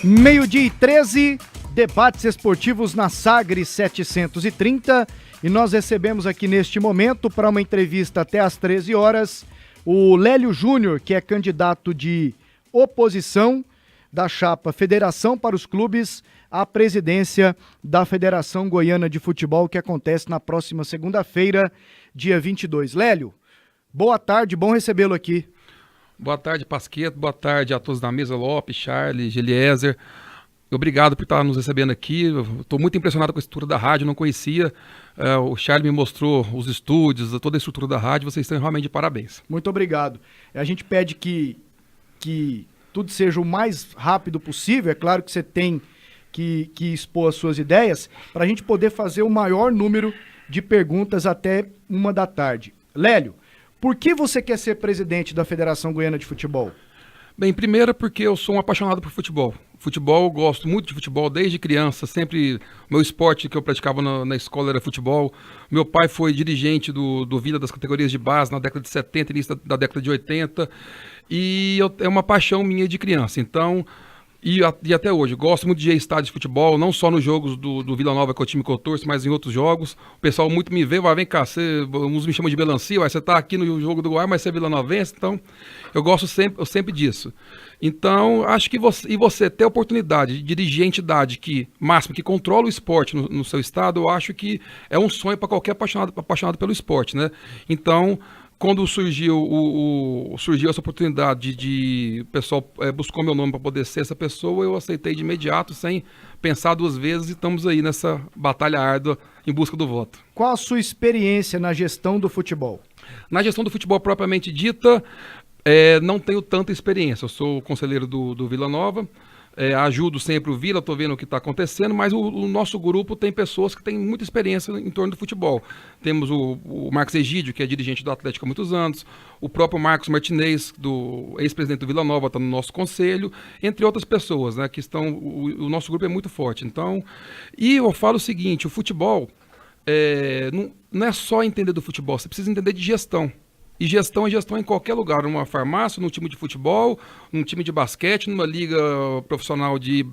12h13, debates esportivos na Sagres 730, e nós recebemos aqui neste momento, para uma entrevista até às 13 horas, o Lélio Júnior, que é candidato de oposição da chapa Federação para os Clubes à presidência da Federação Goiana de Futebol, que acontece na próxima segunda-feira, dia 22. Lélio, boa tarde, bom recebê-lo aqui. Boa tarde, Pasqueto. Boa tarde a todos da mesa, Lopes, Charles, Geliezer. Obrigado por estar nos recebendo aqui. Estou muito impressionado com a estrutura da rádio, não conhecia. O Charles me mostrou os estúdios, toda a estrutura da rádio. Vocês estão realmente de parabéns. Muito obrigado. A gente pede que tudo seja o mais rápido possível. É claro que você tem que expor as suas ideias para a gente poder fazer o maior número de perguntas até 13h. Lélio, por que você quer ser presidente da Federação Goiana de Futebol? Bem, primeiro porque eu sou um apaixonado por futebol. Futebol, eu gosto muito de futebol desde criança, sempre o meu esporte que eu praticava na escola era futebol. Meu pai foi dirigente do Vila das categorias de base na década de 70, início da década de 80, e é uma paixão minha de criança. Então, e até hoje, gosto muito de ir a estádio de futebol, não só nos jogos do Vila Nova, que é o time que eu torço, mas em outros jogos. O pessoal muito me vê, vem cá, uns me chamam de melancia, você tá aqui no jogo do Goiás, mas você é vilanovense, então eu gosto sempre disso. Então, acho que você ter a oportunidade de dirigir a entidade que controla o esporte no seu estado, eu acho que é um sonho para qualquer apaixonado pelo esporte, né? Então, quando surgiu essa oportunidade o pessoal buscou meu nome para poder ser essa pessoa, eu aceitei de imediato, sem pensar duas vezes, e estamos aí nessa batalha árdua em busca do voto. Qual a sua experiência na gestão do futebol? Na gestão do futebol propriamente dita, não tenho tanta experiência. Eu sou conselheiro do Vila Nova, ajudo sempre o Vila, estou vendo o que está acontecendo, mas o nosso grupo tem pessoas que têm muita experiência em torno do futebol. Temos o Marcos Egídio, que é dirigente do Atlético há muitos anos, o próprio Marcos Martinez, do ex-presidente do Vila Nova, está no nosso conselho, entre outras pessoas, né, que estão. O nosso grupo é muito forte. Então, e eu falo o seguinte: o futebol não é só entender do futebol, você precisa entender de gestão. E gestão é gestão em qualquer lugar, numa farmácia, num time de futebol, num time de basquete, numa liga profissional de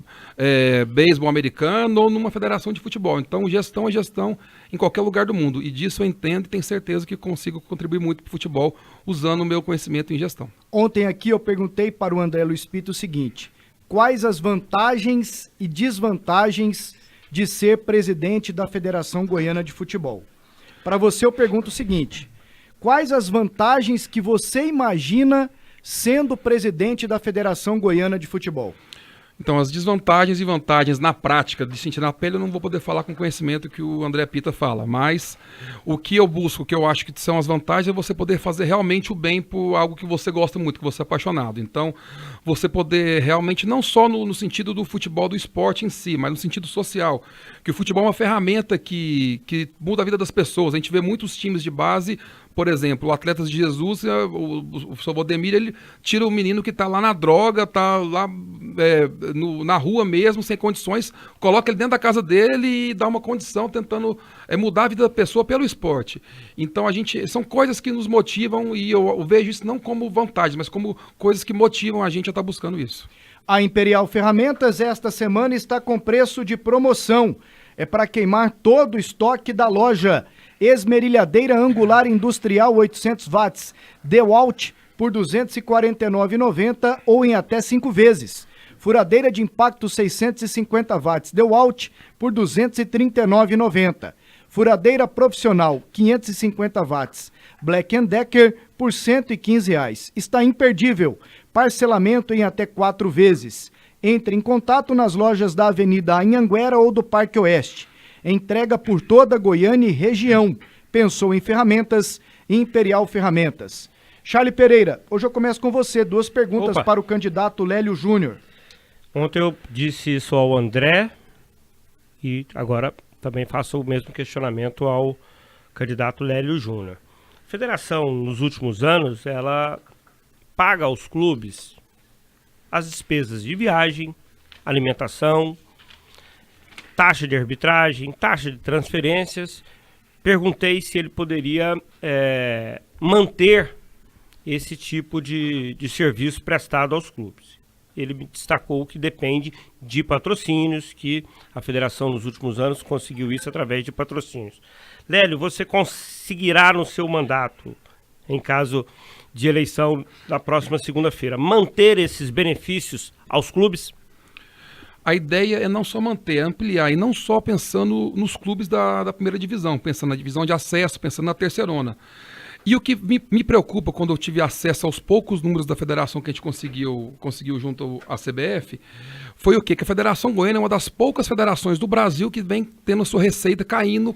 beisebol americano ou numa federação de futebol. Então, gestão é gestão em qualquer lugar do mundo. E disso eu entendo e tenho certeza que consigo contribuir muito para o futebol usando o meu conhecimento em gestão. Ontem aqui eu perguntei para o André Luiz Pito o seguinte: quais as vantagens e desvantagens de ser presidente da Federação Goiana de Futebol? Para você eu pergunto o seguinte: quais as vantagens que você imagina sendo presidente da Federação Goiana de Futebol? Então, as desvantagens e vantagens na prática, de sentir na pele, eu não vou poder falar com o conhecimento que o André Pita fala, mas o que eu busco, o que eu acho que são as vantagens, é você poder fazer realmente o bem por algo que você gosta muito, que você é apaixonado. Então, você poder realmente, não só no sentido do futebol, do esporte em si, mas no sentido social, que o futebol é uma ferramenta que muda a vida das pessoas. A gente vê muitos times de base, por exemplo, o Atletas de Jesus, o seu Valdemir, ele tira o menino que está lá na droga, está lá na rua mesmo, sem condições, coloca ele dentro da casa dele e dá uma condição, tentando mudar a vida da pessoa pelo esporte. Então, são coisas que nos motivam, e eu vejo isso não como vantagem, mas como coisas que motivam a gente a estar buscando isso. A Imperial Ferramentas esta semana está com preço de promoção. É para queimar todo o estoque da loja. Esmerilhadeira angular industrial 800 watts, DeWalt por R$ 249,90 ou em até 5 vezes. Furadeira de impacto 650 watts, DeWalt por R$ 239,90. Furadeira profissional 550 watts, Black & Decker por R$ 115,00. Está imperdível. Parcelamento em até 4 vezes. Entre em contato nas lojas da Avenida Anhanguera ou do Parque Oeste. Entrega por toda Goiânia e região. Pensou em ferramentas? Imperial Ferramentas. Charlie Pereira, hoje eu começo com você. 2 perguntas para o candidato Lélio Júnior. Ontem eu disse isso ao André e agora também faço o mesmo questionamento ao candidato Lélio Júnior. A federação, nos últimos anos, ela paga aos clubes as despesas de viagem, alimentação, taxa de arbitragem, taxa de transferências. Perguntei se ele poderia manter esse tipo de serviço prestado aos clubes. ele me destacou que depende de patrocínios, que a federação nos últimos anos conseguiu isso através de patrocínios. Lélio, você conseguirá no seu mandato, em caso de eleição da próxima segunda-feira, manter esses benefícios aos clubes? A ideia é não só manter, é ampliar, e não só pensando nos clubes da primeira divisão, pensando na divisão de acesso, pensando na terceirona. E o que me preocupa quando eu tive acesso aos poucos números da federação que a gente conseguiu junto à CBF, foi o quê? Que a Federação Goiana é uma das poucas federações do Brasil que vem tendo a sua receita caindo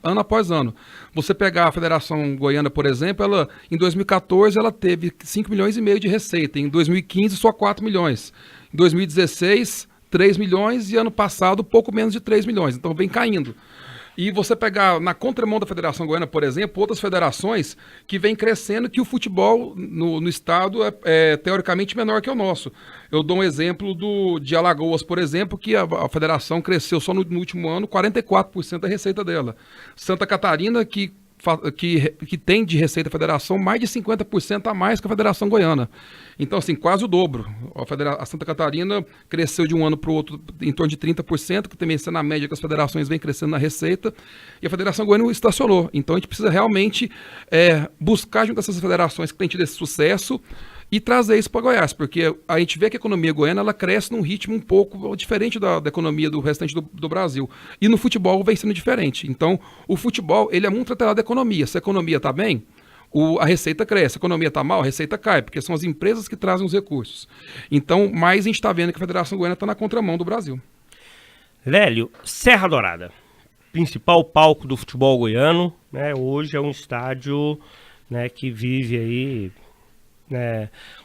ano após ano. Você pegar a Federação Goiana, por exemplo, ela, em 2014 ela teve 5 milhões e meio de receita, em 2015 só 4 milhões, em 2016 3 milhões e ano passado pouco menos de 3 milhões, então vem caindo. E você pegar na contramão da Federação Goiana, por exemplo, outras federações que vêm crescendo, que o futebol no estado é teoricamente menor que o nosso. Eu dou um exemplo de Alagoas, por exemplo, que a federação cresceu só no último ano 44% da receita dela. Santa Catarina, que tem de receita da federação mais de 50% a mais que a Federação Goiana. Então, assim, quase o dobro. A Santa Catarina cresceu de um ano para o outro em torno de 30%, que também é na média que as federações vêm crescendo na receita, e a Federação Goiana estacionou. Então, a gente precisa realmente buscar junto a essas federações que têm tido esse sucesso e trazer isso para Goiás, porque a gente vê que a economia goiana ela cresce num ritmo um pouco diferente da economia do restante do Brasil. E no futebol vem sendo diferente. Então, o futebol ele é muito atrelado à economia. Se a economia está bem, a receita cresce. Se a economia está mal, a receita cai, porque são as empresas que trazem os recursos. Então, mais a gente está vendo que a Federação Goiana está na contramão do Brasil. Lélio, Serra Dourada, principal palco do futebol goiano, né? Hoje é um estádio, né, que vive aí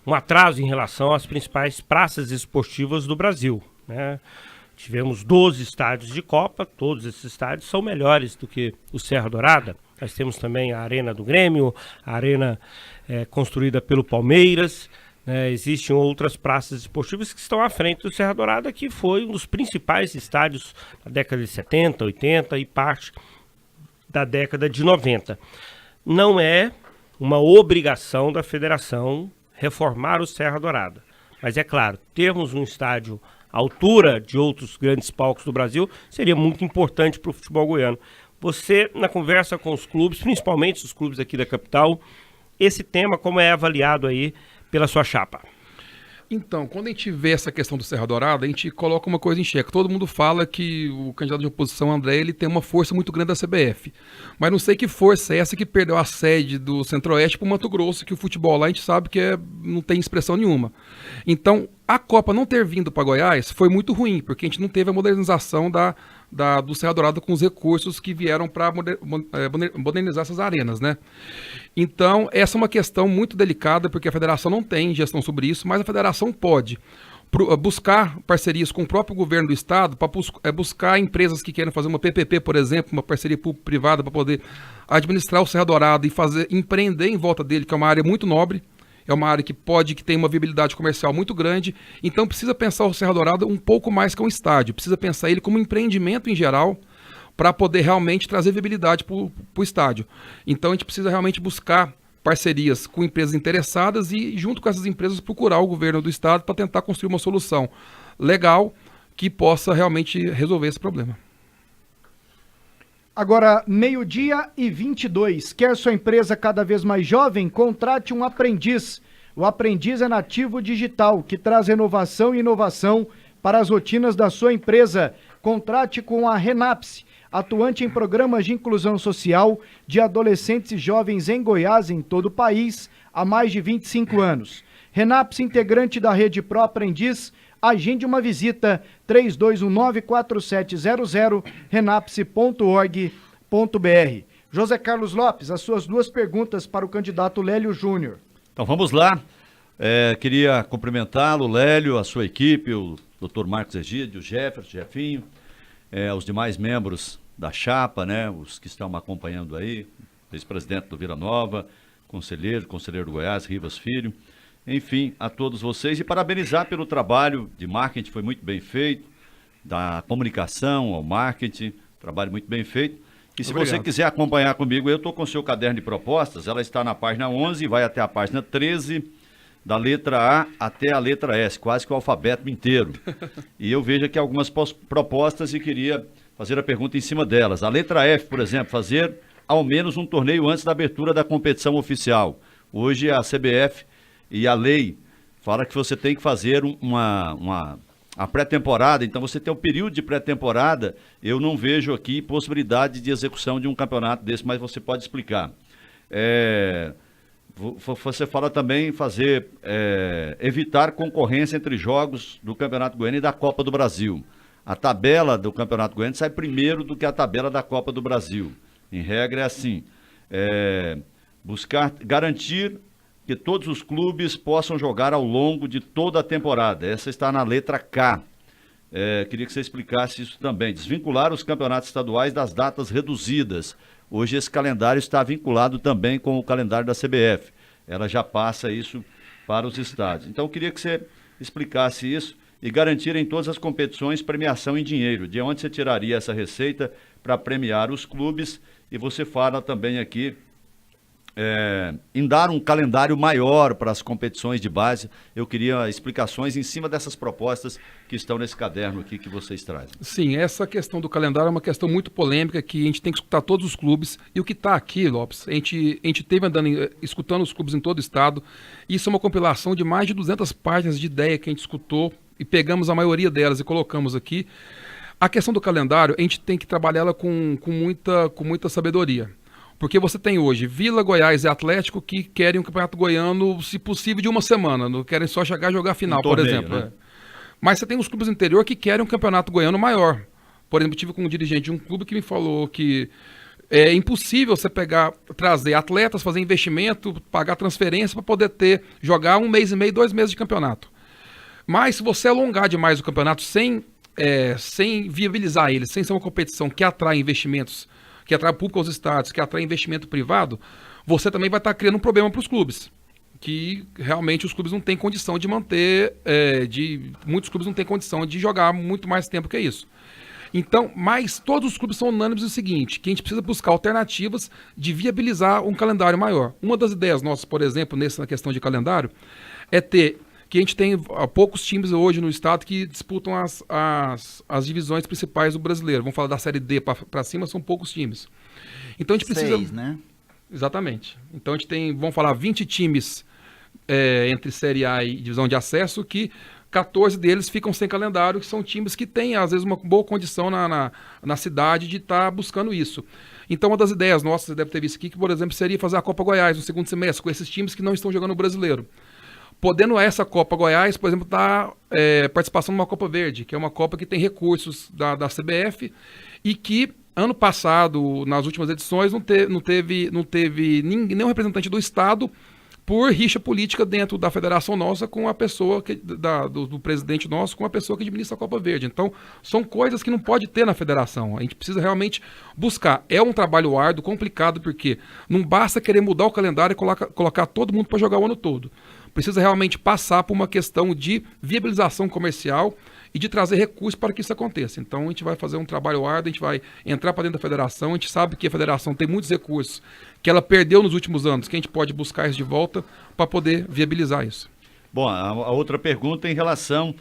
um atraso em relação às principais praças esportivas do Brasil, né? Tivemos 12 estádios de Copa, todos esses estádios são melhores do que o Serra Dourada. Nós temos também a Arena do Grêmio, a Arena construída pelo Palmeiras, né? Existem outras praças esportivas que estão à frente do Serra Dourada, que foi um dos principais estádios da década de 70, 80 e parte da década de 90. Não é uma obrigação da federação reformar o Serra Dourada. Mas é claro, termos um estádio à altura de outros grandes palcos do Brasil seria muito importante para o futebol goiano. Você, na conversa com os clubes, principalmente os clubes aqui da capital, esse tema como é avaliado aí pela sua chapa? Então, quando a gente vê essa questão do Serra Dourada, a gente coloca uma coisa em xeque. Todo mundo fala que o candidato de oposição, André, ele tem uma força muito grande da CBF. Mas não sei que força é essa que perdeu a sede do Centro-Oeste para o Mato Grosso, que o futebol lá a gente sabe que não tem expressão nenhuma. Então, a Copa não ter vindo para Goiás foi muito ruim, porque a gente não teve a modernização do Serra Dourada com os recursos que vieram para modernizar essas arenas, né? Então, essa é uma questão muito delicada, porque a federação não tem gestão sobre isso, mas a federação pode buscar parcerias com o próprio governo do estado para buscar empresas que querem fazer uma PPP, por exemplo, uma parceria público-privada para poder administrar o Serra Dourada e empreender em volta dele, que é uma área muito nobre. É uma área que tem uma viabilidade comercial muito grande, então precisa pensar o Serra Dourada um pouco mais que um estádio, precisa pensar ele como um empreendimento em geral, para poder realmente trazer viabilidade para o estádio. Então a gente precisa realmente buscar parcerias com empresas interessadas e, junto com essas empresas, procurar o governo do estado para tentar construir uma solução legal que possa realmente resolver esse problema. Agora, 12:22. Quer sua empresa cada vez mais jovem? Contrate um aprendiz. O aprendiz é nativo digital, que traz renovação e inovação para as rotinas da sua empresa. Contrate com a Renapse, atuante em programas de inclusão social de adolescentes e jovens em Goiás e em todo o país há mais de 25 anos. Renapse, integrante da Rede Pro Aprendiz. Agende uma visita, 3219-4700, renapse.org.br. José Carlos Lopes, as suas duas perguntas para o candidato Lélio Júnior. Então vamos lá. Queria cumprimentá-lo, Lélio, a sua equipe, o Dr. Marcos Egídio, o Jefferson, Jefinho, os demais membros da chapa, né, os que estão me acompanhando aí, vice-presidente do Vila Nova, conselheiro do Goiás, Rivas Filho. Enfim, a todos vocês e parabenizar pelo trabalho de marketing, foi muito bem feito, da comunicação ao marketing, trabalho muito bem feito. E se Obrigado. Você quiser acompanhar comigo, eu estou com o seu caderno de propostas, ela está na página 11, vai até a página 13, da letra A até a letra S, quase que o alfabeto inteiro. E eu vejo aqui algumas propostas e queria fazer a pergunta em cima delas. A letra F, por exemplo, fazer ao menos um torneio antes da abertura da competição oficial. Hoje a CBF e a lei fala que você tem que fazer a pré-temporada, então você tem um período de pré-temporada. Eu não vejo aqui possibilidade de execução de um campeonato desse, mas você pode explicar. Você fala também em evitar concorrência entre jogos do Campeonato Goiano e da Copa do Brasil. A tabela do Campeonato Goiano sai primeiro do que a tabela da Copa do Brasil. Em regra é assim, garantir que todos os clubes possam jogar ao longo de toda a temporada. Essa está na letra K. Queria que você explicasse isso também. Desvincular os campeonatos estaduais das datas reduzidas. Hoje esse calendário está vinculado também com o calendário da CBF. Ela já passa isso para os estados. Então eu queria que você explicasse isso e garantir em todas as competições premiação em dinheiro. De onde você tiraria essa receita para premiar os clubes? E você fala também aqui em dar um calendário maior para as competições de base. Eu queria explicações em cima dessas propostas que estão nesse caderno aqui que vocês trazem. Sim, essa questão do calendário é uma questão muito polêmica que a gente tem que escutar todos os clubes. E o que está aqui, Lopes, a gente teve escutando os clubes em todo o estado. Isso é uma compilação de mais de 200 páginas de ideia que a gente escutou e pegamos a maioria delas e colocamos aqui. A questão do calendário, a gente tem que trabalhá-la com muita sabedoria. Porque você tem hoje Vila, Goiás e Atlético que querem um campeonato goiano, se possível, de uma semana. Não querem só chegar a jogar a final, por exemplo. Né? Mas você tem os clubes do interior que querem um campeonato goiano maior. Por exemplo, eu tive com um dirigente de um clube que me falou que é impossível você trazer atletas, fazer investimento, pagar transferência para poder jogar 1 mês e meio, 2 meses de campeonato. Mas se você alongar demais o campeonato sem viabilizar ele, sem ser uma competição que atrai investimentos, que atrai público aos estádios, que atrai investimento privado, você também vai estar criando um problema para os clubes. Que realmente os clubes não têm condição de manter, muitos clubes não têm condição de jogar muito mais tempo que isso. Então, mas todos os clubes são unânimes no seguinte, que a gente precisa buscar alternativas de viabilizar um calendário maior. Uma das ideias nossas, por exemplo, na questão de calendário, que a gente tem poucos times hoje no estado que disputam as divisões principais do brasileiro. Vamos falar da Série D para cima, são poucos times. Então a gente precisa... 6, né? Exatamente. Então a gente tem, vamos falar, 20 times entre Série A e divisão de acesso, que 14 deles ficam sem calendário, que são times que têm, às vezes, uma boa condição na cidade de estar buscando isso. Então uma das ideias nossas, você deve ter visto aqui, que, por exemplo, seria fazer a Copa Goiás no segundo semestre, com esses times que não estão jogando o brasileiro. Podendo essa Copa Goiás, por exemplo, dar participação numa Copa Verde, que é uma Copa que tem recursos da CBF e que, ano passado, nas últimas edições, não teve nenhum representante do Estado por rixa política dentro da federação nossa com a pessoa do presidente nosso com a pessoa que administra a Copa Verde. Então, são coisas que não pode ter na federação. A gente precisa realmente buscar. É um trabalho árduo, complicado, porque não basta querer mudar o calendário e colocar todo mundo para jogar o ano todo. Precisa realmente passar por uma questão de viabilização comercial e de trazer recursos para que isso aconteça. Então a gente vai fazer um trabalho árduo, a gente vai entrar para dentro da federação, a gente sabe que a federação tem muitos recursos que ela perdeu nos últimos anos, que a gente pode buscar isso de volta para poder viabilizar isso. Bom, a outra pergunta em relação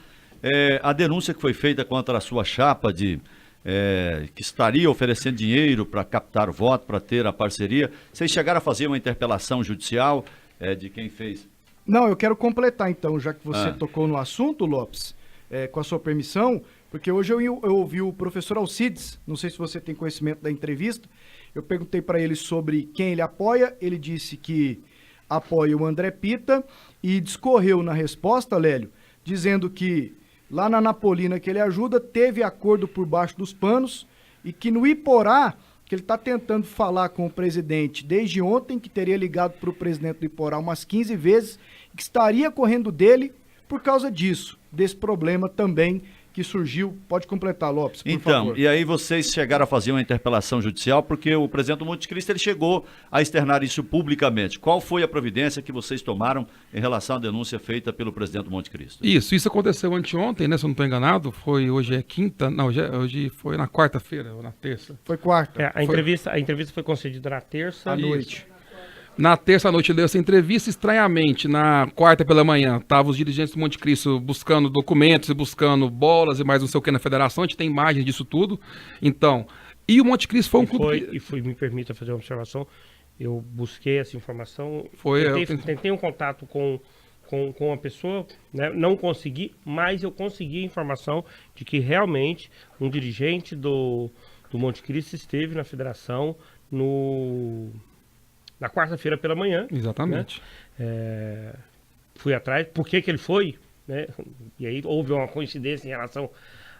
à denúncia que foi feita contra a sua chapa que estaria oferecendo dinheiro para captar voto, para ter a parceria. Vocês chegaram a fazer uma interpelação judicial de quem fez? Não, eu quero completar então, já que você tocou no assunto, Lopes, com a sua permissão, porque hoje eu ouvi o professor Alcides, não sei se você tem conhecimento da entrevista, eu perguntei para ele sobre quem ele apoia, ele disse que apoia o André Pita e discorreu na resposta, Lélio, dizendo que lá na Napolina que ele ajuda, teve acordo por baixo dos panos e que no Iporá, que ele está tentando falar com o presidente desde ontem, que teria ligado para o presidente do Iporá umas 15 vezes, que estaria correndo dele por causa disso, desse problema também que surgiu. Pode completar, Lopes, por favor. Então, e aí vocês chegaram a fazer uma interpelação judicial, porque o presidente do Monte Cristo ele chegou a externar isso publicamente. Qual foi a providência que vocês tomaram em relação à denúncia feita pelo presidente do Monte Cristo? Isso aconteceu anteontem, né? Se eu não estou enganado, hoje é quinta, não, hoje foi na quarta-feira ou na terça. Foi quarta. A entrevista foi concedida na terça à noite. Na terça à noite ele deu essa entrevista, estranhamente, na quarta pela manhã, estavam os dirigentes do Monte Cristo buscando documentos e buscando bolas e mais não sei o que na federação, a gente tem imagens disso tudo. Então, e o Monte Cristo foi um clube... Me permita fazer uma observação, eu busquei essa informação, tentei um contato com a pessoa, né? Não consegui, mas eu consegui a informação de que realmente um dirigente do Monte Cristo esteve na federação na quarta-feira pela manhã. Exatamente. Né? Fui atrás, por que ele foi? Né? E aí houve uma coincidência em relação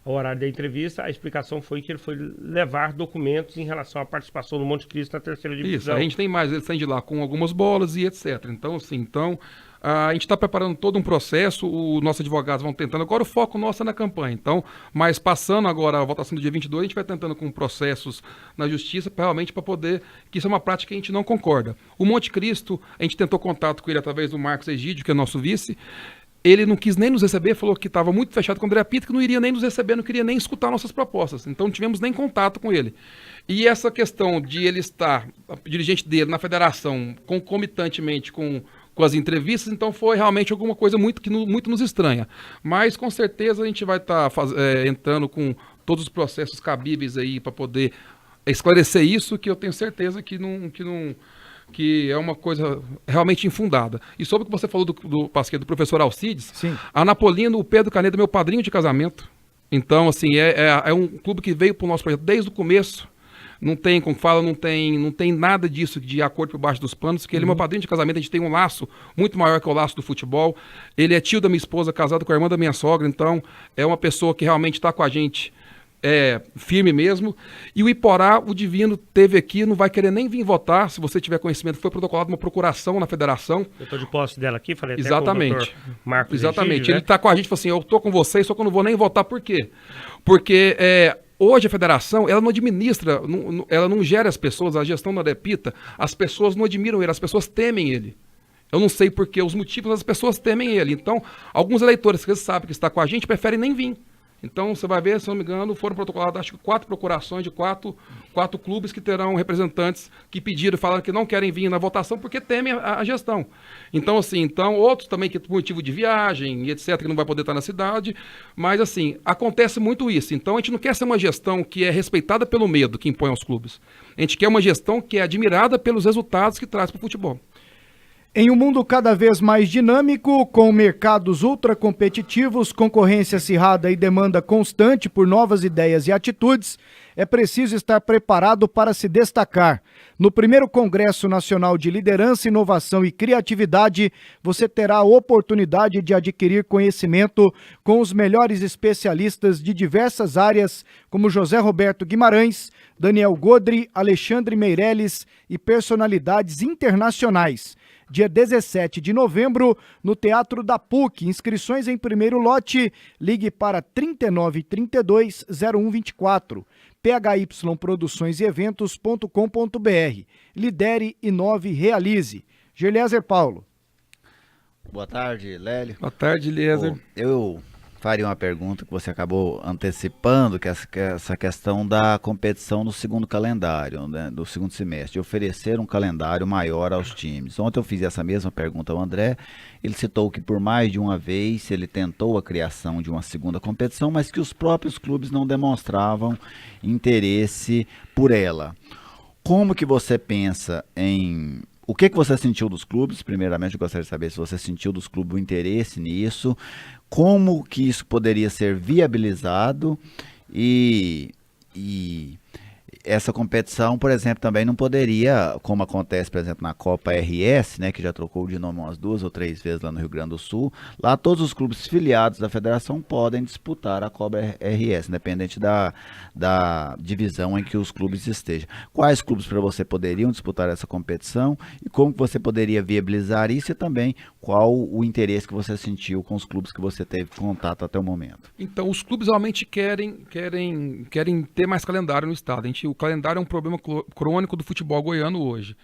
ao horário da entrevista. A explicação foi que ele foi levar documentos em relação à participação do Monte Cristo na terceira divisão. Isso, a gente tem mais, ele sai de lá com algumas bolas e etc. Então, assim, a gente está preparando todo um processo, os nossos advogados vão tentando, agora o foco nosso é na campanha, então, mas passando agora a votação do dia 22, a gente vai tentando com processos na justiça, realmente para poder, que isso é uma prática que a gente não concorda. O Monte Cristo, a gente tentou contato com ele através do Marcos Egídio, que é nosso vice, ele não quis nem nos receber, falou que estava muito fechado com o André Pita, que não iria nem nos receber, não queria nem escutar nossas propostas, então não tivemos nem contato com ele. E essa questão de ele estar, o dirigente dele na federação, concomitantemente com as entrevistas, então foi realmente alguma coisa muito nos estranha. Mas com certeza a gente vai estar entrando com todos os processos cabíveis aí para poder esclarecer isso, que eu tenho certeza que é uma coisa realmente infundada. E sobre o que você falou do Pasquet, do professor Alcides, Sim. A Napolino, o Pedro Caneda é meu padrinho de casamento. Então, assim, é um clube que veio para o nosso projeto desde o começo. Não tem, como fala, não tem nada disso de acordo por baixo dos panos, que ele é meu padrinho de casamento, a gente tem um laço muito maior que o laço do futebol. Ele é tio da minha esposa, casado com a irmã da minha sogra, então é uma pessoa que realmente está com a gente firme mesmo. E o Iporá, o Divino, teve aqui, não vai querer nem vir votar, se você tiver conhecimento, foi protocolado uma procuração na federação. Eu estou de posse dela aqui, falei Exatamente. Até com o doutor Marcos Exatamente. Egídio, né? Ele está com a gente, falou assim, eu estou com vocês, só que eu não vou nem votar, por quê? Porque hoje a federação, ela não administra, ela não gera as pessoas, a gestão da Depita, as pessoas não admiram ele, as pessoas temem ele. Eu não sei porque os motivos, as pessoas temem ele. Então, alguns eleitores que sabem que está com a gente preferem nem vir. Então, você vai ver, se não me engano, foram protocoladas, acho que 4 procurações de quatro clubes que terão representantes que pediram, falaram que não querem vir na votação porque temem a gestão. Então, assim, outros também que por motivo de viagem e etc, que não vai poder estar na cidade, mas, assim, acontece muito isso. Então, a gente não quer ser uma gestão que é respeitada pelo medo que impõe aos clubes. A gente quer uma gestão que é admirada pelos resultados que traz para o futebol. Em um mundo cada vez mais dinâmico, com mercados ultracompetitivos, concorrência acirrada e demanda constante por novas ideias e atitudes, é preciso estar preparado para se destacar. No primeiro Congresso Nacional de Liderança, Inovação e Criatividade, você terá a oportunidade de adquirir conhecimento com os melhores especialistas de diversas áreas, como José Roberto Guimarães, Daniel Godri, Alexandre Meirelles e personalidades internacionais. Dia 17 de novembro, no Teatro da PUC. Inscrições em primeiro lote. Ligue para 3932-0124. phyproduções-e-eventos.com.br. Lidere, inove, realize. Gerliezer Paulo. Boa tarde, Lélio. Boa tarde, Eliezer. Eu faria uma pergunta que você acabou antecipando, que é essa questão da competição no segundo calendário, né, do segundo semestre, de oferecer um calendário maior aos times. Ontem eu fiz essa mesma pergunta ao André, ele citou que por mais de uma vez ele tentou a criação de uma segunda competição, mas que os próprios clubes não demonstravam interesse por ela. Como que você pensa em... O que você sentiu dos clubes? Primeiramente, eu gostaria de saber se você sentiu dos clubes o interesse nisso, como que isso poderia ser viabilizado e essa competição, por exemplo, também não poderia, como acontece, por exemplo, na Copa RS, né, que já trocou de nome umas 2 ou 3 vezes lá no Rio Grande do Sul, lá todos os clubes filiados da federação podem disputar a Copa RS, independente da divisão em que os clubes estejam. Quais clubes para você poderiam disputar essa competição e como que você poderia viabilizar isso e também qual o interesse que você sentiu com os clubes que você teve contato até o momento? Então, os clubes realmente querem ter mais calendário no estado. O calendário é um problema crônico do futebol goiano hoje.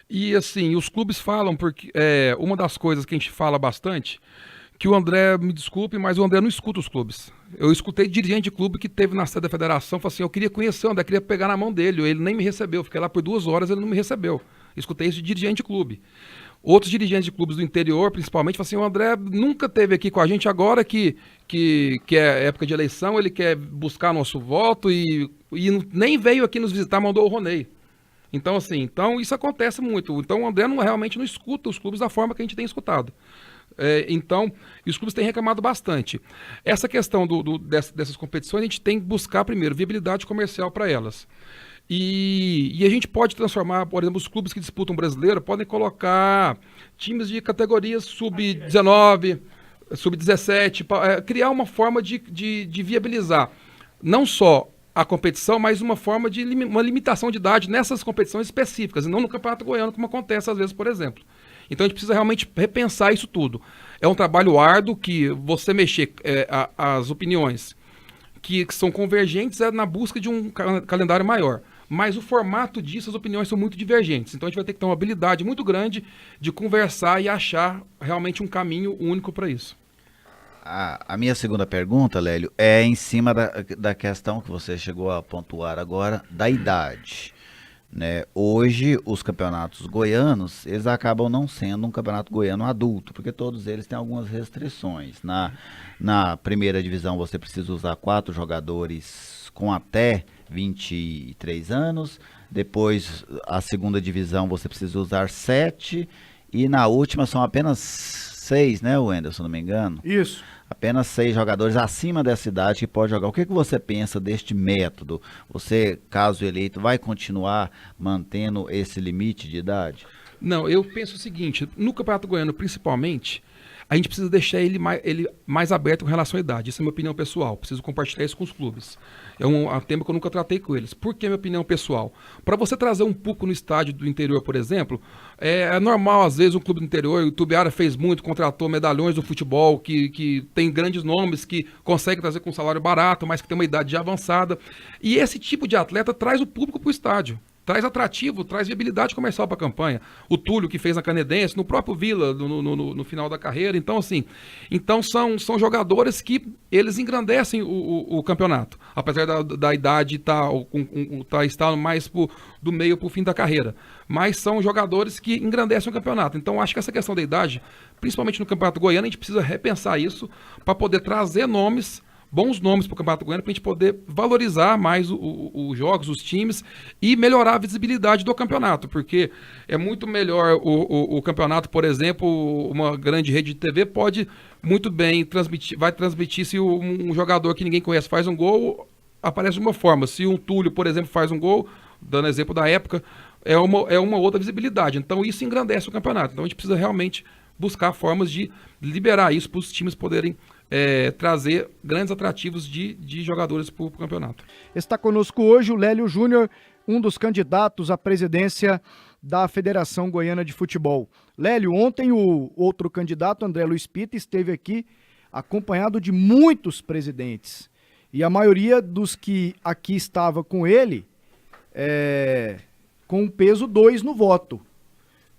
E assim, os clubes falam, porque uma das coisas que a gente fala bastante, que o André, me desculpe, mas o André não escuta os clubes. Eu escutei dirigente de clube que teve na sede da federação, falou assim, eu queria conhecer o André, queria pegar na mão dele, ele nem me recebeu, fiquei lá por 2 horas, ele não me recebeu. Escutei isso de dirigente de clube. Outros dirigentes de clubes do interior, principalmente, falam assim, o André nunca esteve aqui com a gente, agora que é época de eleição, ele quer buscar nosso voto e nem veio aqui nos visitar, mandou o Ronei. Então, assim, isso acontece muito. Então, o André realmente não escuta os clubes da forma que a gente tem escutado. Então, os clubes têm reclamado bastante. Essa questão dessas competições, a gente tem que buscar, primeiro, viabilidade comercial para elas. E a gente pode transformar, por exemplo, os clubes que disputam o brasileiro podem colocar times de categorias sub-19, sub-17, criar uma forma de viabilizar não só a competição, mas uma forma de uma limitação de idade nessas competições específicas, e não no Campeonato Goiano, como acontece às vezes, por exemplo. Então a gente precisa realmente repensar isso tudo. É um trabalho árduo que você mexer as opiniões que são convergentes na busca de um calendário maior. Mas o formato disso, as opiniões são muito divergentes. Então a gente vai ter que ter uma habilidade muito grande de conversar e achar realmente um caminho único para isso. A minha segunda pergunta, Lélio, é em cima da questão que você chegou a pontuar agora, da idade. Né? Hoje, os campeonatos goianos, eles acabam não sendo um campeonato goiano adulto, porque todos eles têm algumas restrições. Na primeira divisão, você precisa usar 4 jogadores com até 23 anos. Depois, a segunda divisão, você precisa usar 7. E na última, são apenas 6, né, Wendel, se eu não me engano? Isso. Apenas 6 jogadores acima dessa idade que pode jogar. O que você pensa deste método? Você, caso eleito, vai continuar mantendo esse limite de idade? Não, eu penso o seguinte, no Campeonato Goiano principalmente, a gente precisa deixar ele mais aberto com relação à idade. Isso é minha opinião pessoal, preciso compartilhar isso com os clubes. É um tema que eu nunca tratei com eles. Por que minha opinião pessoal? Para você trazer um público no estádio do interior, por exemplo, é normal, às vezes, um clube do interior, o Tubiara fez muito, contratou medalhões do futebol, que tem grandes nomes, que consegue trazer com salário barato, mas que tem uma idade já avançada. E esse tipo de atleta traz o público para o estádio. Traz atrativo, traz viabilidade comercial para a campanha. O Túlio, que fez na Canedense, no próprio Vila, no final da carreira. Então, assim, são jogadores que eles engrandecem o campeonato. Apesar da idade estar mais do meio para o fim da carreira. Mas são jogadores que engrandecem o campeonato. Então, acho que essa questão da idade, principalmente no Campeonato Goiano, a gente precisa repensar isso para poder trazer bons nomes para o Campeonato Goiano, para a gente poder valorizar mais os jogos, os times e melhorar a visibilidade do campeonato, porque é muito melhor o campeonato, por exemplo, uma grande rede de TV pode muito bem vai transmitir se um jogador que ninguém conhece faz um gol, aparece de uma forma. Se um Túlio, por exemplo, faz um gol, dando exemplo da época, é uma outra visibilidade. Então isso engrandece o campeonato. Então a gente precisa realmente buscar formas de liberar isso para os times poderem trazer grandes atrativos de jogadores para o campeonato. Está conosco hoje o Lélio Júnior, um dos candidatos à presidência da Federação Goiana de Futebol. Lélio, ontem o outro candidato, André Luiz Pita, esteve aqui acompanhado de muitos presidentes. E a maioria dos que aqui estava com ele, com peso 2 no voto.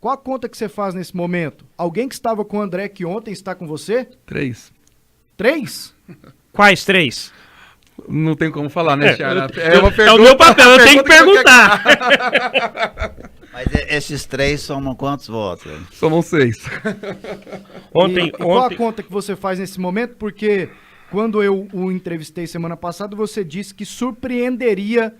Qual a conta que você faz nesse momento? Alguém que estava com o André que ontem está com você? 3. 3? Quais 3? Não tem como falar, né, Thiago? É o meu papel, eu tenho que perguntar. Mas esses 3 somam quantos votos? Somam 6. Qual a conta que você faz nesse momento? Porque quando eu o entrevistei semana passada, você disse que surpreenderia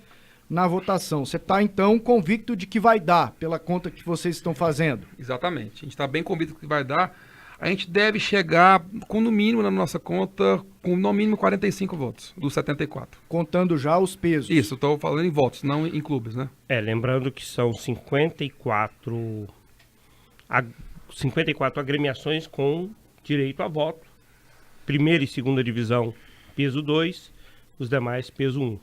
na votação. Você está, então, convicto de que vai dar, pela conta que vocês estão fazendo? Exatamente. A gente está bem convicto que vai dar. A gente deve chegar, com no mínimo, na nossa conta, com no mínimo 45 votos, dos 74. Contando já os pesos. Isso, estou falando em votos, não em clubes, né? Lembrando que são 54 agremiações com direito a voto. Primeira e segunda divisão, peso 2, os demais, peso 1.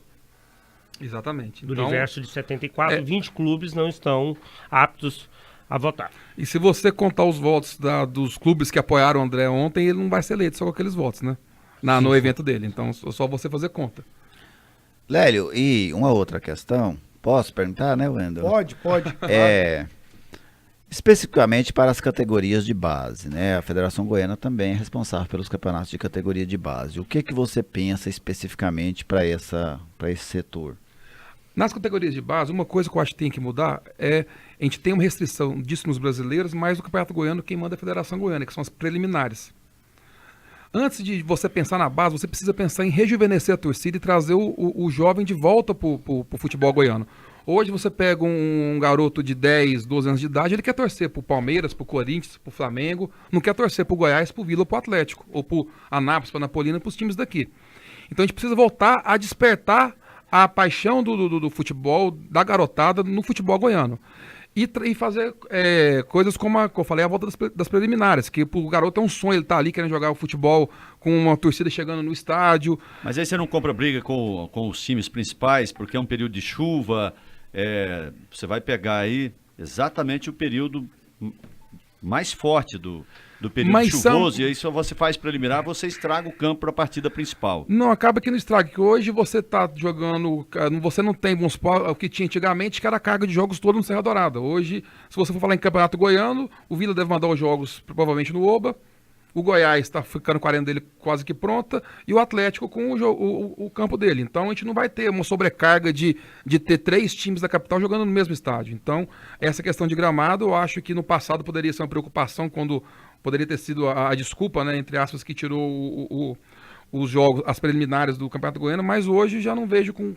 Exatamente. Do universo de 74, 20 clubes não estão aptos a votar. E se você contar os votos dos clubes que apoiaram o André ontem, ele não vai ser eleito só com aqueles votos, né? No evento dele. Então, só você fazer conta. Lélio, e uma outra questão, posso perguntar, né, Wendel? Pode. Especificamente para as categorias de base, né? A Federação Goiana também é responsável pelos campeonatos de categoria de base. O que você pensa especificamente para esse setor? Nas categorias de base, uma coisa que eu acho que tem que mudar é a gente tem uma restrição disso nos brasileiros, mas no Campeonato Goiano quem manda é a Federação Goiana, que são as preliminares. Antes de você pensar na base, você precisa pensar em rejuvenescer a torcida e trazer o jovem de volta para o futebol goiano. Hoje você pega um garoto de 10, 12 anos de idade, ele quer torcer pro Palmeiras, pro Corinthians, pro Flamengo, não quer torcer pro Goiás, pro Vila ou pro Atlético, ou pro Anápolis, pro Napolina, pros times daqui. Então a gente precisa voltar a despertar a paixão do futebol, da garotada no futebol goiano. E fazer coisas como que eu falei, a volta das preliminares, que pro garoto é um sonho, ele tá ali querendo jogar o futebol com uma torcida chegando no estádio. Mas aí você não compra briga com os times principais, porque é um período de chuva, você vai pegar aí exatamente o período mais forte do período chuvoso, e aí só você faz preliminar, você estraga o campo para a partida principal. Não, acaba que não estraga, que hoje você tá jogando, você não tem, vamos supor, o que tinha antigamente, que era a carga de jogos toda no Serra Dourada. Hoje, se você for falar em Campeonato Goiano, o Vila deve mandar os jogos provavelmente no Oba, o Goiás está ficando com a arena dele quase que pronta, e o Atlético com o campo dele. Então a gente não vai ter uma sobrecarga de ter 3 times da capital jogando no mesmo estádio. Então, essa questão de gramado, eu acho que no passado poderia ser uma preocupação, quando poderia ter sido a desculpa, né, entre aspas, que tirou os jogos, as preliminares do Campeonato Goiano, mas hoje já não vejo com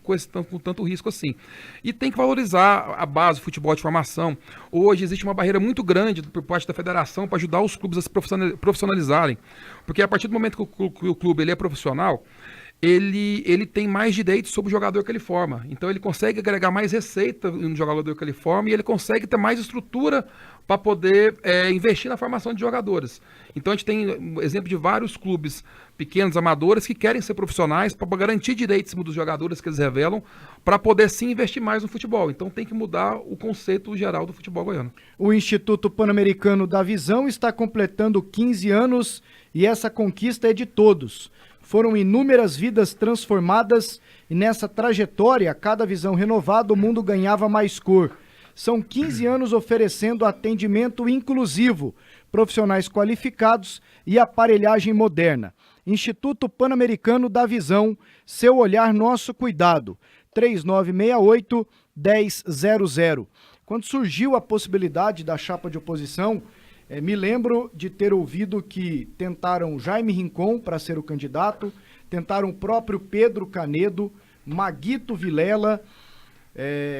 tanto risco assim. E tem que valorizar a base do futebol de formação. Hoje existe uma barreira muito grande por parte da federação para ajudar os clubes a se profissionalizarem. Porque a partir do momento que o clube ele é profissional, ele tem mais direitos sobre o jogador que ele forma. Então ele consegue agregar mais receita no jogador que ele forma e ele consegue ter mais estrutura para poder investir na formação de jogadores. Então a gente tem exemplo de vários clubes pequenos, amadores, que querem ser profissionais para garantir direitos dos jogadores que eles revelam, para poder sim investir mais no futebol. Então tem que mudar o conceito geral do futebol goiano. O Instituto Pan-Americano da Visão está completando 15 anos e essa conquista é de todos. Foram inúmeras vidas transformadas e nessa trajetória, a cada visão renovada, o mundo ganhava mais cor. São 15 anos oferecendo atendimento inclusivo, profissionais qualificados e aparelhagem moderna. Instituto Pan-Americano da Visão, seu olhar, nosso cuidado. 3968-1000. Quando surgiu a possibilidade da chapa de oposição, me lembro de ter ouvido que tentaram Jaime Rincon para ser o candidato, tentaram o próprio Pedro Canedo, Maguito Vilela,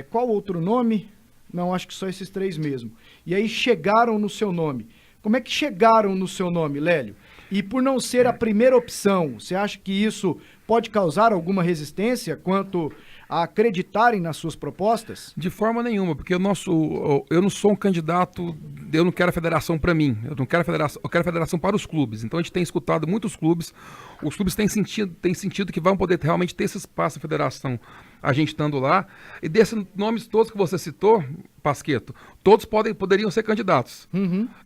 qual outro nome? Não, acho que só esses 3 mesmo. E aí chegaram no seu nome. Como é que chegaram no seu nome, Lélio? E por não ser a primeira opção, você acha que isso pode causar alguma resistência quanto a acreditarem nas suas propostas? De forma nenhuma, porque eu não sou um candidato, eu não quero a federação para mim, eu quero a federação para os clubes. Então a gente tem escutado muitos clubes, os clubes têm sentido que vão poder realmente ter esse espaço na federação, a gente estando lá, e desses nomes todos que você citou, Pasquetto, todos poderiam ser candidatos,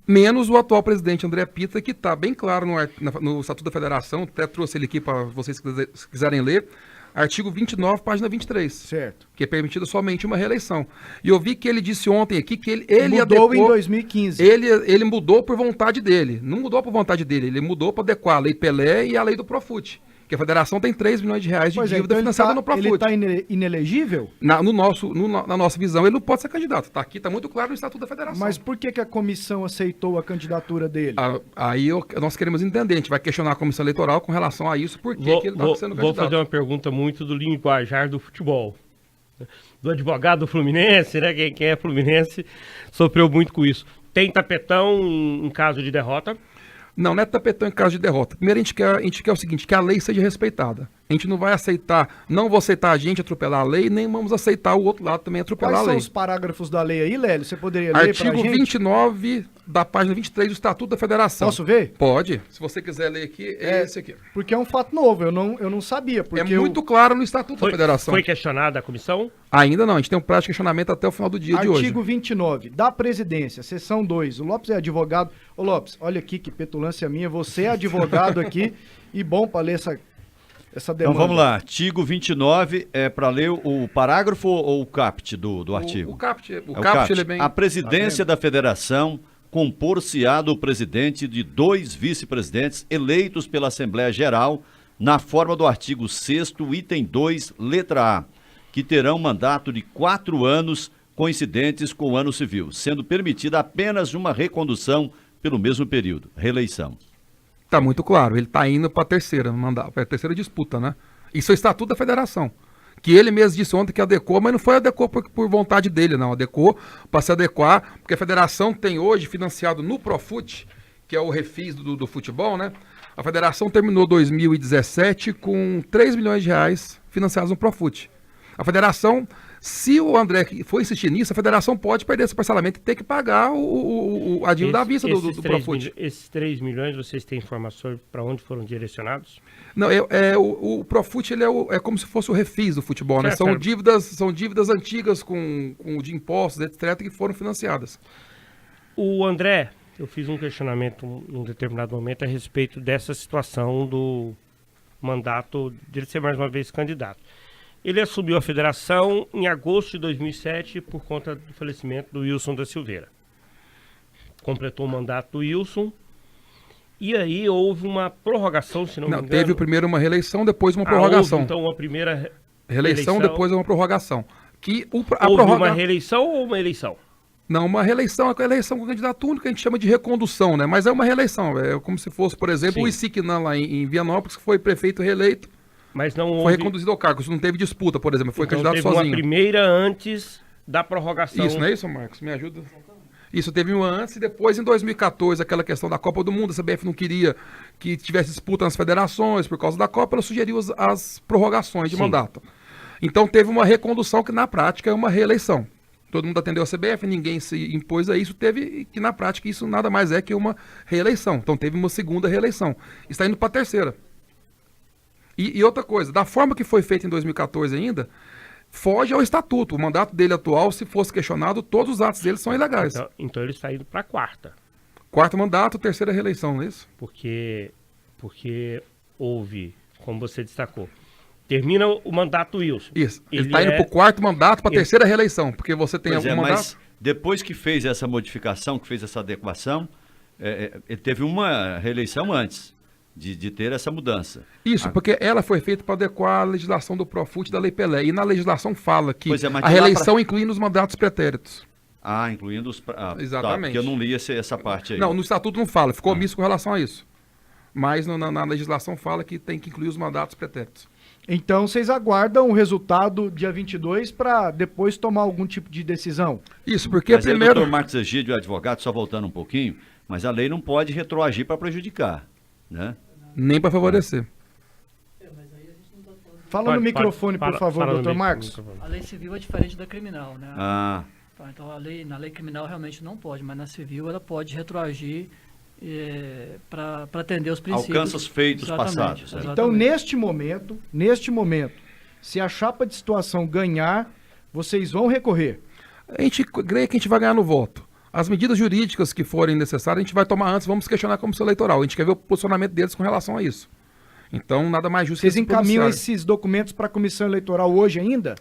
menos o atual presidente André Pita, que está bem claro no Estatuto da Federação, até trouxe ele aqui para vocês se quiserem ler, artigo 29, página 23. Certo. Que é permitida somente uma reeleição. E eu vi que ele disse ontem aqui que ele mudou adequou, em 2015. Ele mudou por vontade dele. Não mudou por vontade dele, ele mudou para adequar a Lei Pelé e a Lei do Profut. Que a federação tem 3 milhões de reais de dívida então financiada no Profut. Ele está inelegível? Na nossa visão, ele não pode ser candidato. Tá aqui, está muito claro no Estatuto da Federação. Mas por que a comissão aceitou a candidatura dele? Aí nós queremos entender. A gente vai questionar a comissão eleitoral com relação a isso, por que ele está sendo candidato. Vou fazer uma pergunta muito do linguajar do futebol. Do advogado do Fluminense, né? Quem é Fluminense sofreu muito com isso. Tem tapetão em caso de derrota? Não é tapetão em caso de derrota. Primeiro a gente quer o seguinte, que a lei seja respeitada. A gente não vai aceitar, não vou aceitar a gente atropelar a lei, nem vamos aceitar o outro lado também atropelar a lei. Quais são os parágrafos da lei aí, Lélio? Você poderia ler pra gente? Artigo 29 da página 23 do Estatuto da Federação. Posso ver? Pode. Se você quiser ler aqui, é esse aqui. Porque é um fato novo, eu não sabia. Porque muito claro no Estatuto da Federação. Foi questionada a comissão? Ainda não, a gente tem um prazo de questionamento até o final do dia de hoje. Artigo 29, da Presidência, seção 2. O Lopes é advogado. Ô Lopes, olha aqui que petulância minha, você é advogado aqui e bom para ler essa demanda. Então vamos lá, artigo 29, é para ler o parágrafo ou o caput do artigo? O caput ele é bem... A presidência da federação compor-se-á do presidente de 2 vice-presidentes eleitos pela Assembleia Geral na forma do artigo 6º, item 2, letra A, que terão mandato de 4 anos coincidentes com o ano civil, sendo permitida apenas uma recondução pelo mesmo período, reeleição. Tá muito claro, ele tá indo para a terceira mandato, para a terceira disputa, né? Isso é o estatuto da federação. Que ele mesmo disse ontem que adequou, mas não foi adequou por vontade dele, não. Adequou para se adequar, porque a federação tem hoje financiado no Profut, que é o refis do futebol, né? A federação terminou 2017 com 3 milhões de reais financiados no Profut. A federação, se o André for insistir nisso, a federação pode perder esse parcelamento e ter que pagar a dívida à vista do Profut. Esses 3 milhões, vocês têm informações para onde foram direcionados? Não, o Profut ele é como se fosse o refis do futebol, né? Certo, São dívidas antigas de impostos, etc., que foram financiadas. O André, eu fiz um questionamento em um determinado momento a respeito dessa situação do mandato de ele ser mais uma vez candidato. Ele assumiu a federação em agosto de 2007 por conta do falecimento do Wilson da Silveira. Completou o mandato do Wilson e aí houve uma prorrogação, se não me engano. Teve primeiro uma reeleição, depois uma prorrogação. Houve, então, uma primeira reeleição, depois uma prorrogação. Houve uma reeleição ou uma eleição? Não, uma reeleição é a eleição com candidato único, a gente chama de recondução, né? Mas é uma reeleição, é como se fosse, por exemplo, o Isiquinã lá em Vianópolis, que foi prefeito reeleito. Mas não houve... Foi reconduzido ao cargo, isso não teve disputa, por exemplo, foi candidato teve sozinho. Uma primeira antes da prorrogação. Isso, não é isso, Marcos? Me ajuda? Isso, teve uma antes e depois, em 2014, aquela questão da Copa do Mundo, a CBF não queria que tivesse disputa nas federações por causa da Copa, ela sugeriu as prorrogações de mandato. Então teve uma recondução que na prática é uma reeleição. Todo mundo atendeu a CBF, ninguém se impôs a isso, teve que na prática isso nada mais é que uma reeleição. Então teve uma segunda reeleição. Está indo para a terceira. E outra coisa, da forma que foi feita em 2014 ainda, foge ao estatuto. O mandato dele atual, se fosse questionado, todos os atos dele são ilegais. Então ele está indo para a quarta. Quarto mandato, terceira reeleição, não é isso? Porque houve, como você destacou, termina o mandato Wilson. Isso, ele está indo para o quarto mandato, para a terceira reeleição, porque você tem algum mandato... Mas depois que fez essa modificação, que fez essa adequação, ele teve uma reeleição antes de ter essa mudança. Isso, porque ela foi feita para adequar a legislação do Profut da Lei Pelé. E na legislação fala que a reeleição inclui nos mandatos pretéritos. Incluindo os... Exatamente. Tá, porque eu não li essa parte aí. Não, no estatuto não fala, ficou omisso com relação a isso. Mas na legislação fala que tem que incluir os mandatos pretéritos. Então vocês aguardam o resultado dia 22 para depois tomar algum tipo de decisão? Isso, porque mas primeiro... o doutor Marcos Egídio, advogado, só voltando um pouquinho, mas a lei não pode retroagir para prejudicar, né? Nem para favorecer. Fala no microfone, por favor, doutor Marcos. A lei civil é diferente da criminal, né? Então na lei criminal realmente não pode, mas na civil ela pode retroagir para atender os princípios. Alcança os feitos passados. Então, neste momento, se a chapa de situação ganhar, vocês vão recorrer? A gente crê que a gente vai ganhar no voto. As medidas jurídicas que forem necessárias, a gente vai tomar antes, vamos questionar a Comissão Eleitoral. A gente quer ver o posicionamento deles com relação a isso. Então, nada mais justo. Vocês encaminham esses documentos para a Comissão Eleitoral hoje ainda?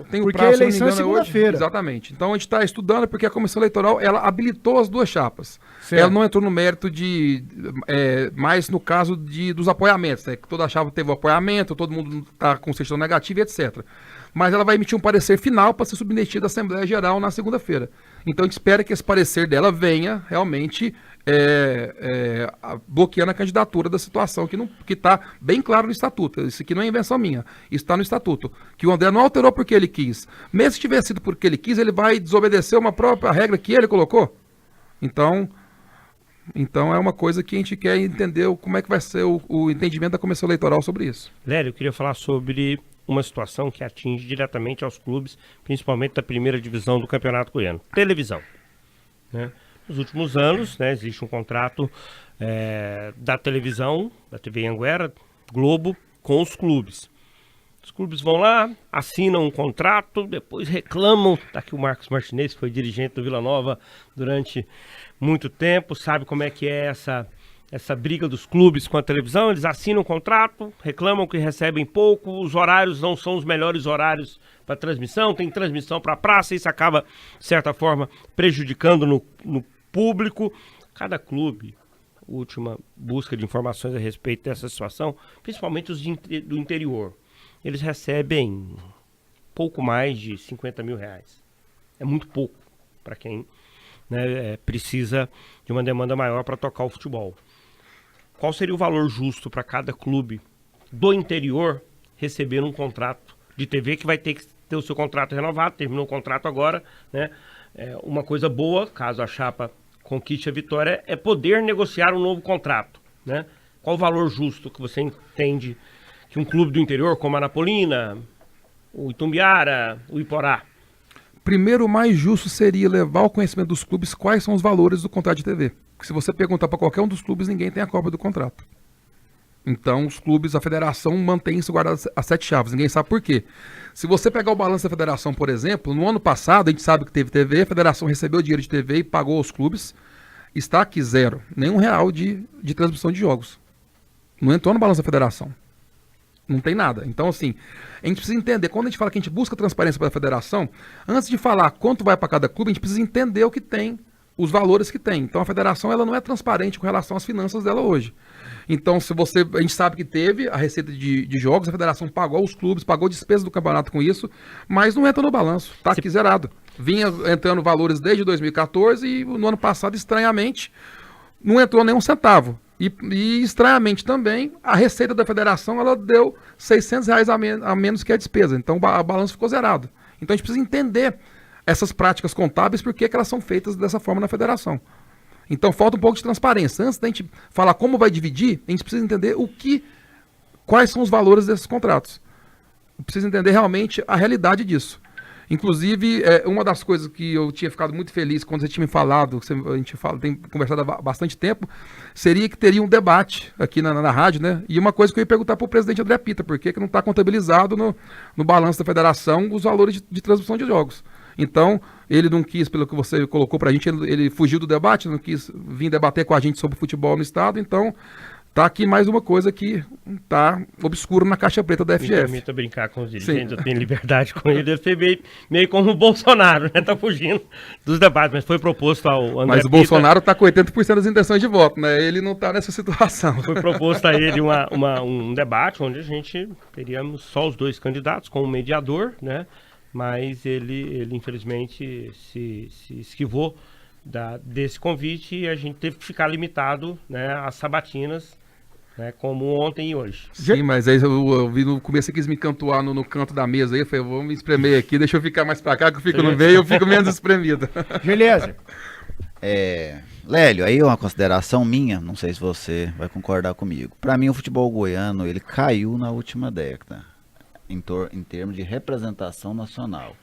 Tem o porque prazo, a eleição é segunda-feira. Exatamente. Então, a gente está estudando porque a Comissão Eleitoral, ela habilitou as duas chapas. Certo. Ela não entrou no mérito mais no caso dos apoiamentos, né? Que toda chapa teve o apoiamento, todo mundo está com certidão negativa, etc. Mas ela vai emitir um parecer final para ser submetido à Assembleia Geral na segunda-feira. Então, a gente espera que esse parecer dela venha realmente bloqueando a candidatura da situação, que está bem claro no Estatuto. Isso aqui não é invenção minha, isso está no Estatuto. Que o André não alterou porque ele quis. Mesmo se tivesse sido porque ele quis, ele vai desobedecer uma própria regra que ele colocou. Então é uma coisa que a gente quer entender como é que vai ser o entendimento da Comissão Eleitoral sobre isso. Lélio, eu queria falar sobre uma situação que atinge diretamente aos clubes, principalmente da primeira divisão do Campeonato Goiano. Televisão. Né? Nos últimos anos, né, existe um contrato da televisão, da TV Anguera, Globo, com os clubes. Os clubes vão lá, assinam um contrato, depois reclamam. Tá aqui o Marcos Martinez, que foi dirigente do Vila Nova durante muito tempo, sabe como é que é essa briga dos clubes com a televisão. Eles assinam um contrato, reclamam que recebem pouco, os horários não são os melhores horários para transmissão, tem transmissão para a praça, isso acaba, de certa forma, prejudicando no público. Cada clube, última busca de informações a respeito dessa situação, principalmente os do interior, eles recebem pouco mais de 50 mil reais. É muito pouco para quem, né, precisa de uma demanda maior para tocar o futebol. Qual seria o valor justo para cada clube do interior receber um contrato de TV que vai ter que ter o seu contrato renovado, terminou o contrato agora, né? Uma coisa boa, caso a Chapa conquiste a vitória, é poder negociar um novo contrato, né? Qual o valor justo que você entende que um clube do interior, como a Anapolina, o Itumbiara, o Iporá? Primeiro, o mais justo seria levar ao conhecimento dos clubes quais são os valores do contrato de TV. Porque se você perguntar para qualquer um dos clubes, ninguém tem a cópia do contrato. Então, os clubes, a federação mantém isso guardado a 7 chaves. Ninguém sabe por quê. Se você pegar o balanço da federação, por exemplo, no ano passado, a gente sabe que teve TV, a federação recebeu dinheiro de TV e pagou aos clubes. Está aqui zero. Nenhum real de transmissão de jogos. Não entrou no balanço da federação. Não tem nada. Então, assim, a gente precisa entender, quando a gente fala que a gente busca transparência para a federação, antes de falar quanto vai para cada clube, a gente precisa entender o que tem, os valores que tem. Então, a federação ela não é transparente com relação às finanças dela hoje. Então, a gente sabe que teve a receita de jogos, a federação pagou aos clubes, pagou despesas do campeonato com isso, mas não entra no balanço, tá aqui zerado. Vinha entrando valores desde 2014 e no ano passado, estranhamente, não entrou nem um centavo. E estranhamente também, a receita da federação ela deu R$600 a menos que a despesa. Então, o balanço ficou zerado. Então, a gente precisa entender essas práticas contábeis, por que elas são feitas dessa forma na federação. Então, falta um pouco de transparência. Antes da gente falar como vai dividir, a gente precisa entender quais são os valores desses contratos. Precisa entender realmente a realidade disso. Inclusive, uma das coisas que eu tinha ficado muito feliz quando você tinha me falado, a gente tem conversado há bastante tempo, seria que teria um debate aqui na rádio, né? E uma coisa que eu ia perguntar para o presidente André Pita, por que não está contabilizado no balanço da federação os valores de transmissão de jogos. Então, ele não quis, pelo que você colocou para a gente, ele fugiu do debate, não quis vir debater com a gente sobre futebol no estado, então tá aqui mais uma coisa que tá obscuro na caixa preta da FGF. Me permita brincar com os dirigentes, eu tenho liberdade com ele, deve ser meio como o Bolsonaro, né? Tá fugindo dos debates, mas foi proposto ao André Mas o Bolsonaro tá com 80% das intenções de voto, né? Ele não tá nessa situação. Foi proposto a ele um debate onde a gente teríamos só os dois candidatos com um mediador, né? Mas ele infelizmente se esquivou desse convite e a gente teve que ficar limitado, né, às sabatinas, né, como ontem e hoje. Sim, mas aí eu vi no começo, você quis me cantuar no canto da mesa aí, eu falei, vou me espremer aqui, deixa eu ficar mais pra cá, que eu fico no meio, eu fico menos espremido. Beleza. Lélio, aí é uma consideração minha, não sei se você vai concordar comigo. Para mim, o futebol goiano, ele caiu na última década, em termos de representação nacional.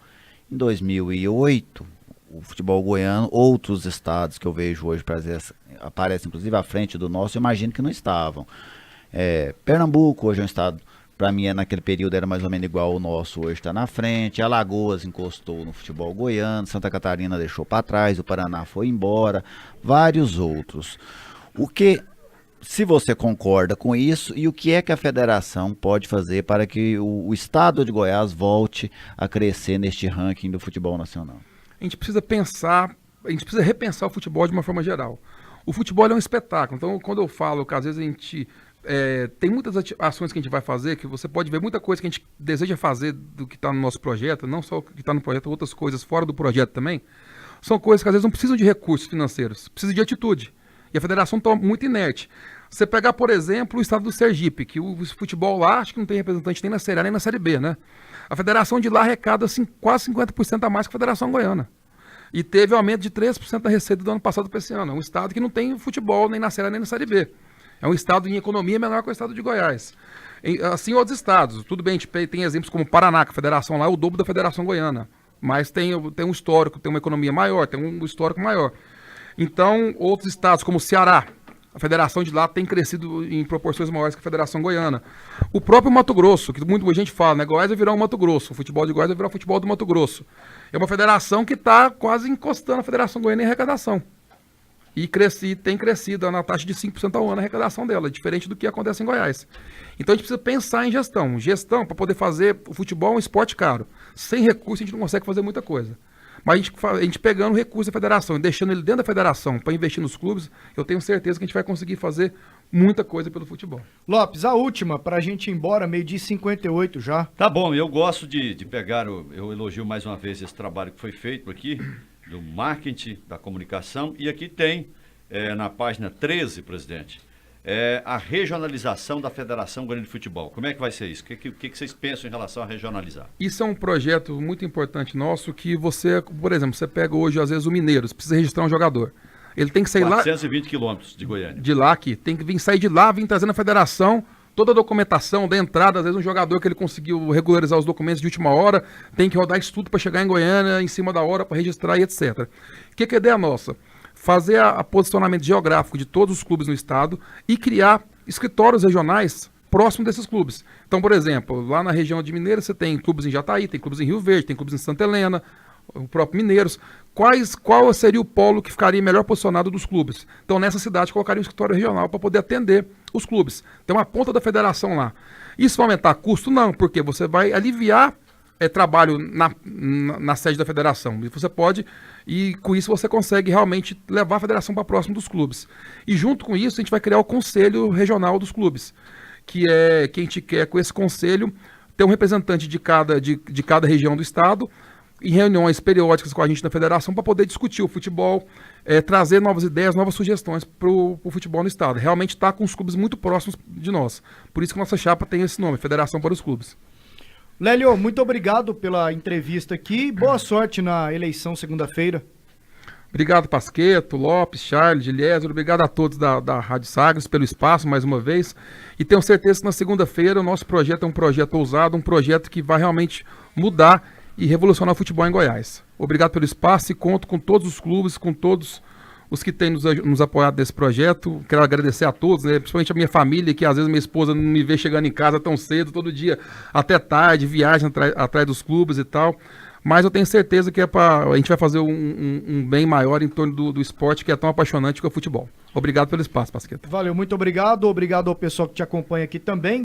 Em 2008, o futebol goiano, outros estados que eu vejo hoje aparecem inclusive à frente do nosso, eu imagino que não estavam. Pernambuco hoje é um estado, para mim naquele período era mais ou menos igual ao nosso, hoje está na frente. Alagoas encostou no futebol goiano, Santa Catarina deixou para trás, o Paraná foi embora, vários outros. Se você concorda com isso, e o que é que a federação pode fazer para que o estado de Goiás volte a crescer neste ranking do futebol nacional? A gente precisa repensar o futebol de uma forma geral. O futebol é um espetáculo, então quando eu falo que às vezes a gente tem muitas ações que a gente vai fazer, que você pode ver muita coisa que a gente deseja fazer do que está no nosso projeto, não só o que está no projeto, outras coisas fora do projeto também, são coisas que às vezes não precisam de recursos financeiros, precisam de atitude. E a federação está muito inerte. Você pegar, por exemplo, o estado do Sergipe, que o futebol lá, acho que não tem representante nem na Série A nem na Série B, né? A federação de lá arrecada assim, quase 50% a mais que a federação goiana. E teve um aumento de 3% da receita do ano passado para esse ano. É um estado que não tem futebol nem na Série A nem na Série B. É um estado em economia menor que o estado de Goiás. Assim, outros estados. Tudo bem, a gente tem exemplos como o Paraná, que a federação lá é o dobro da federação goiana. Mas tem um histórico, tem uma economia maior, tem um histórico maior. Então, outros estados como o Ceará, a federação de lá tem crescido em proporções maiores que a federação goiana. O próprio Mato Grosso, que muita gente fala, né? Goiás vai virar um Mato Grosso, o futebol de Goiás vai virar o futebol do Mato Grosso. É uma federação que está quase encostando a federação goiana em arrecadação. E tem crescido na taxa de 5% ao ano a arrecadação dela, diferente do que acontece em Goiás. Então a gente precisa pensar em gestão. Gestão para poder fazer o futebol um esporte caro. Sem recurso a gente não consegue fazer muita coisa. Mas a gente pegando o recurso da federação e deixando ele dentro da federação para investir nos clubes, eu tenho certeza que a gente vai conseguir fazer muita coisa pelo futebol. Lopes, a última, para a gente ir embora, 12h58 já. Tá bom, eu gosto de pegar, eu elogio mais uma vez esse trabalho que foi feito aqui, do marketing, da comunicação, e aqui tem, na página 13, presidente, a regionalização da Federação Goiana de Futebol. Como é que vai ser isso? O que vocês pensam em relação a regionalizar? Isso é um projeto muito importante nosso que você, por exemplo, você pega hoje, às vezes, o Mineiro, você precisa registrar um jogador. Ele tem que sair 420 quilômetros de Goiânia. De lá aqui. Tem que vir sair de lá, vir trazendo a federação, toda a documentação da entrada, às vezes um jogador que ele conseguiu regularizar os documentos de última hora, tem que rodar isso tudo para chegar em Goiânia, em cima da hora, para registrar e etc. O que é a ideia nossa? Fazer a posicionamento geográfico de todos os clubes no estado e criar escritórios regionais próximo desses clubes. Então, por exemplo, lá na região de Mineiro você tem clubes em Jataí, tem clubes em Rio Verde, tem clubes em Santa Helena, o próprio Mineiros. Qual seria o polo que ficaria melhor posicionado dos clubes? Então, nessa cidade, colocaria um escritório regional para poder atender os clubes. Tem uma ponta da federação lá. Isso vai aumentar custo? Não, porque você vai aliviar trabalho na sede da federação. E você pode, e com isso você consegue realmente levar a federação para próximo dos clubes. E junto com isso, a gente vai criar o Conselho Regional dos Clubes, que é que a gente quer, com esse conselho, ter um representante de cada região do estado, em reuniões periódicas com a gente da federação para poder discutir o futebol, trazer novas ideias, novas sugestões para o futebol no estado. Realmente está com os clubes muito próximos de nós. Por isso que nossa chapa tem esse nome, Federação para os Clubes. Lélio, muito obrigado pela entrevista aqui. Boa sorte na eleição segunda-feira. Obrigado, Pasqueto, Lopes, Charles, Giliezer, obrigado a todos da Rádio Sagres pelo espaço mais uma vez. E tenho certeza que na segunda-feira o nosso projeto é um projeto ousado, um projeto que vai realmente mudar e revolucionar o futebol em Goiás. Obrigado pelo espaço e conto com todos os clubes, com todos os que têm nos apoiado nesse projeto. Quero agradecer a todos, principalmente a minha família, que às vezes minha esposa não me vê chegando em casa tão cedo, todo dia até tarde, viagem atrás dos clubes e tal. Mas eu tenho certeza que a gente vai fazer um bem maior em torno do esporte que é tão apaixonante que é o futebol. Obrigado pelo espaço, Pasqueta. Valeu, muito obrigado. Obrigado ao pessoal que te acompanha aqui também.